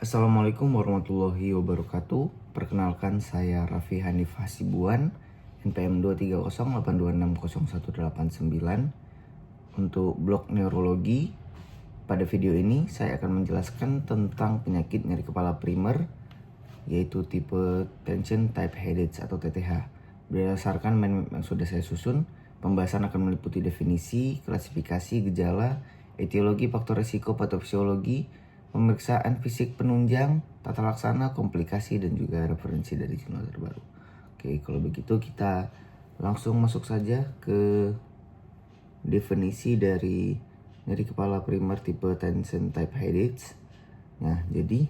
Assalamualaikum warahmatullahi wabarakatuh. Perkenalkan saya Raffi Hanif Hasibuan, NPM 23082601889. Untuk blog neurologi, pada video ini saya akan menjelaskan tentang penyakit nyeri kepala primer, yaitu tipe tension type headache atau TTH. Berdasarkan mind map yang sudah saya susun, pembahasan akan meliputi definisi, klasifikasi, gejala, etiologi, faktor risiko, patofisiologi, pemeriksaan fisik penunjang, tata laksana, komplikasi, dan juga referensi dari jurnal terbaru. Oke, kalau begitu kita langsung masuk saja ke definisi dari nyeri kepala primer tipe tension type headache. Nah, jadi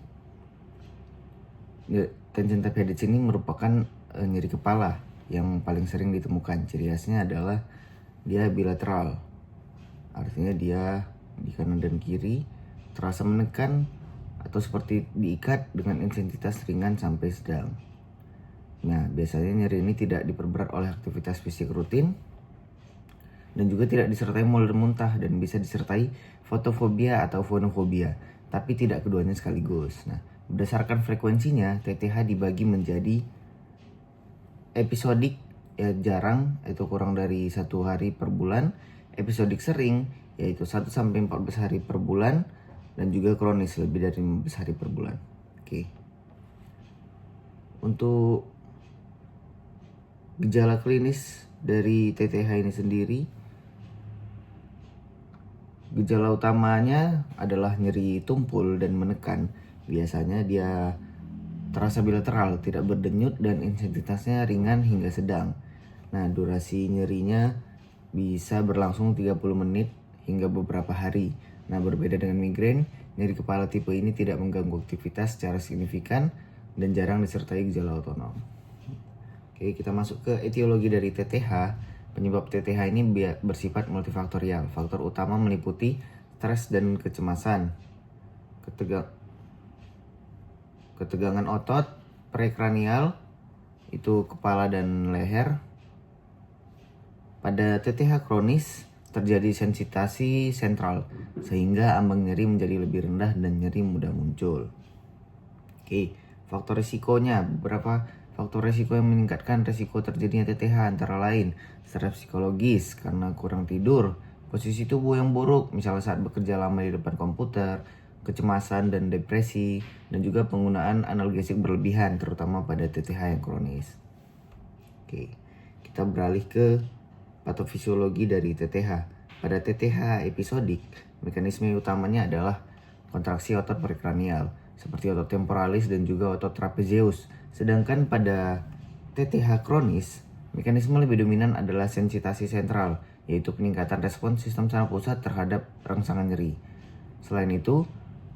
tension type headache ini merupakan nyeri kepala yang paling sering ditemukan. Ciri khasnya adalah dia bilateral, artinya dia di kanan dan kiri, terasa menekan atau seperti diikat dengan intensitas ringan sampai sedang. Nah, biasanya nyeri ini tidak diperberat oleh aktivitas fisik rutin dan juga tidak disertai mual dan muntah, dan bisa disertai fotofobia atau fonofobia, tapi tidak keduanya sekaligus. Nah, berdasarkan frekuensinya, TTH dibagi menjadi episodik, ya jarang, itu kurang dari 1 hari per bulan, episodik sering, yaitu 1-14 hari per bulan, dan juga kronis lebih dari 15 hari per bulan. Oke. Untuk gejala klinis dari TTH ini sendiri, gejala utamanya adalah nyeri tumpul dan menekan. Biasanya dia terasa bilateral, tidak berdenyut, dan intensitasnya ringan hingga sedang. Nah, durasi nyerinya bisa berlangsung 30 menit hingga beberapa hari. Nah, berbeda dengan migrain, nyeri kepala tipe ini tidak mengganggu aktivitas secara signifikan dan jarang disertai gejala otonom. Oke, kita masuk ke etiologi dari TTH. Penyebab TTH ini bersifat multifaktorial. Faktor utama meliputi stres dan kecemasan, ketegangan otot prekranial, itu kepala dan leher. Pada TTH kronis terjadi sensitasi sentral sehingga ambang nyeri menjadi lebih rendah dan nyeri mudah muncul. Oke, faktor risikonya. Beberapa faktor risiko yang meningkatkan risiko terjadinya TTH antara lain stres psikologis karena kurang tidur, posisi tubuh yang buruk misalnya saat bekerja lama di depan komputer, kecemasan dan depresi, dan juga penggunaan analgesik berlebihan terutama pada TTH yang kronis. Oke, kita beralih ke patofisiologi dari TTH. Pada TTH episodik, mekanisme utamanya adalah kontraksi otot prekranial seperti otot temporalis dan juga otot trapezius. Sedangkan pada TTH kronis, mekanisme lebih dominan adalah sensitasi sentral, yaitu peningkatan respons sistem saraf pusat terhadap rangsangan nyeri. Selain itu,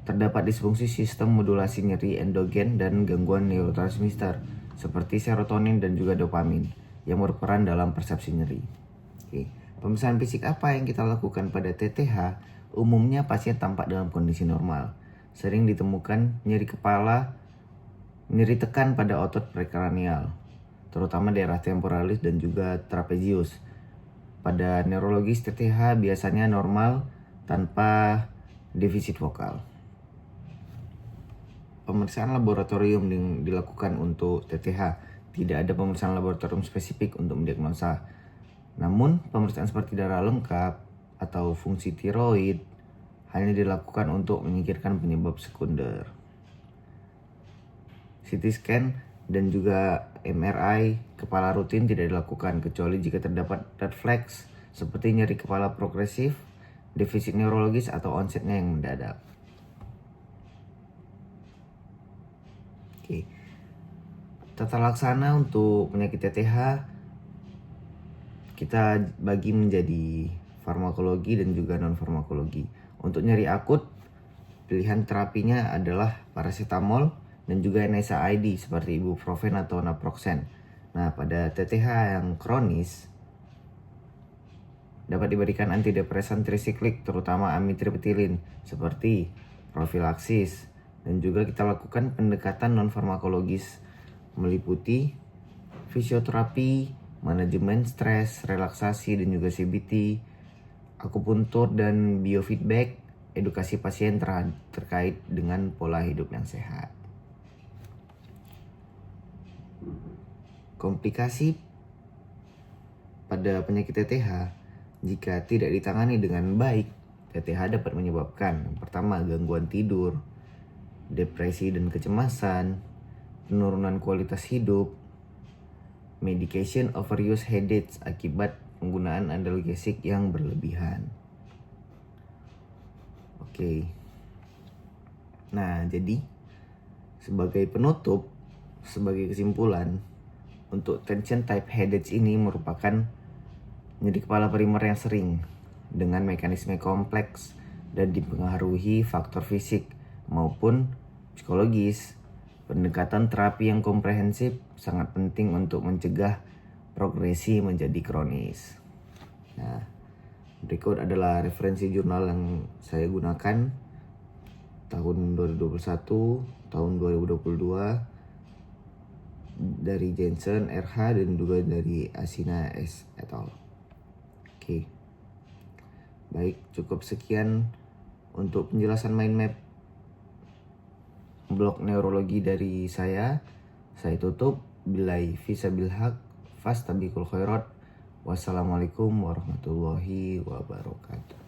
terdapat disfungsi sistem modulasi nyeri endogen dan gangguan neurotransmitter seperti serotonin dan juga dopamin yang berperan dalam persepsi nyeri. Oke, pemeriksaan fisik apa yang kita lakukan pada TTH? Umumnya pasien tampak dalam kondisi normal. Sering ditemukan nyeri kepala, nyeri tekan pada otot prekranial, terutama daerah temporalis dan juga trapezius. Pada neurologis, TTH biasanya normal tanpa defisit vokal. Pemeriksaan laboratorium yang dilakukan untuk TTH. Tidak ada pemeriksaan laboratorium spesifik untuk mendiagnosa. Namun, pemeriksaan seperti darah lengkap atau fungsi tiroid hanya dilakukan untuk menyingkirkan penyebab sekunder. CT scan dan juga MRI kepala rutin tidak dilakukan kecuali jika terdapat red flags seperti nyeri kepala progresif, defisit neurologis, atau onsetnya yang mendadak. Oke. Tata laksana untuk penyakit TTH kita bagi menjadi farmakologi dan juga non farmakologi. Untuk nyeri akut, pilihan terapinya adalah paracetamol dan juga NSAID seperti ibuprofen atau naproxen. Nah, pada TTH yang kronis dapat diberikan antidepresan trisiklik terutama amitriptilin seperti profilaksis, dan juga kita lakukan pendekatan non farmakologis meliputi fisioterapi, manajemen stres, relaksasi, dan juga CBT, akupuntur dan biofeedback, edukasi pasien terkait dengan pola hidup yang sehat. Komplikasi pada penyakit TTH jika tidak ditangani dengan baik, TTH dapat menyebabkan yang pertama gangguan tidur, depresi dan kecemasan, penurunan kualitas hidup, medication overuse headaches akibat penggunaan analgesik yang berlebihan. Oke. Nah, jadi sebagai penutup, sebagai kesimpulan, untuk tension type headaches ini merupakan nyeri kepala primer yang sering dengan mekanisme kompleks dan dipengaruhi faktor fisik maupun psikologis. Pendekatan terapi yang komprehensif sangat penting untuk mencegah progresi menjadi kronis. Nah, berikut adalah referensi jurnal yang saya gunakan tahun 2021, tahun 2022 dari Jensen, RH, dan juga dari Asina S. et al. Oke. Baik, cukup sekian untuk penjelasan mind map blok neurologi dari saya. Saya tutup. Bilai fisabil haq, fastabikul khairat. Wassalamualaikum warahmatullahi wabarakatuh.